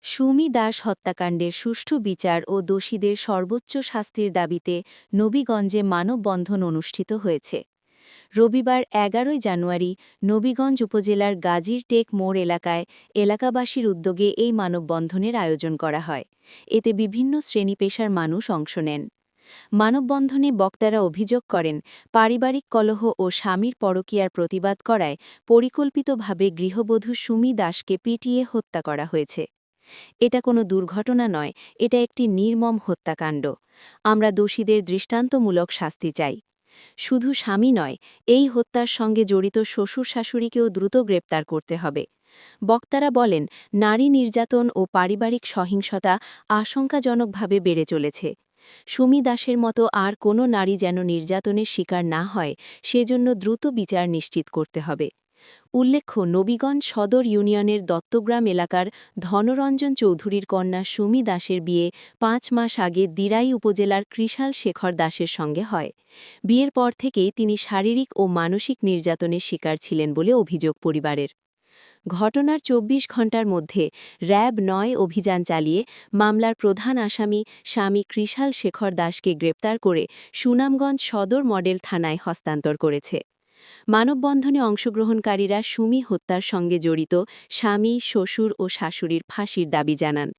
সুমি দাস হত্যাকাণ্ডের সুষ্ঠু বিচার ও দোষীদের সর্বোচ্চ শাস্তির দাবিতে নবীগঞ্জে মানববন্ধন অনুষ্ঠিত হয়েছে। রবিবার ১১ জানুয়ারি নবীগঞ্জ উপজেলার গাজীর টেক মোড় এলাকায় এলাকাবাসীর উদ্যোগে এই মানববন্ধনের আয়োজন করা হয়। এতে বিভিন্ন শ্রেণী পেশার মানুষ অংশ নেন। মানববন্ধনে বক্তারা অভিযোগ করেন, পারিবারিক কলহ ও স্বামীর পরকীয়ার প্রতিবাদ করায় পরিকল্পিতভাবে গৃহবধূ সুমি দাসকে পিটিয়ে হত্যা করা হয়েছে। এটা কোনো দুর্ঘটনা নয়, এটা একটি নির্মম হত্যাকাণ্ড। আমরা দোষীদের দৃষ্টান্তমূলক শাস্তি চাই। শুধু স্বামী নয়, এই হত্যার সঙ্গে জড়িত শ্বশুর শাশুড়িকেও দ্রুত গ্রেপ্তার করতে হবে। বক্তারা বলেন, নারী নির্যাতন ও পারিবারিক সহিংসতা আশঙ্কাজনকভাবে বেড়ে চলেছে। সুমি দাসের মতো আর কোনো নারী যেন নির্যাতনের শিকার না হয়, সেজন্য দ্রুত বিচার নিশ্চিত করতে হবে। উল্লেখ্য, নবীগঞ্জ সদর ইউনিয়নের দত্তগ্রাম এলাকার ধনরঞ্জন চৌধুরীর কন্যা সুমি দাসের বিয়ে ৫ মাস আগে দিরাই উপজেলার কৃষাল শেখর দাসের সঙ্গে হয়। বিয়ের পর থেকেই তিনি শারীরিক ও মানসিক নির্যাতনের শিকার ছিলেন বলে অভিযোগ পরিবারের। ঘটনার ২৪ ঘণ্টার মধ্যে র‍্যাব ৯ অভিযান চালিয়ে মামলার প্রধান আসামি স্বামী কৃষাল শেখর দাসকে গ্রেপ্তার করে সুনামগঞ্জ সদর মডেল থানায় হস্তান্তর করেছে। মানববন্ধনে অংশগ্রহণকারীরা সুমি হত্যার সঙ্গে জড়িত স্বামী, শ্বশুর ও শাশুড়ির ফাঁসির দাবি জানান।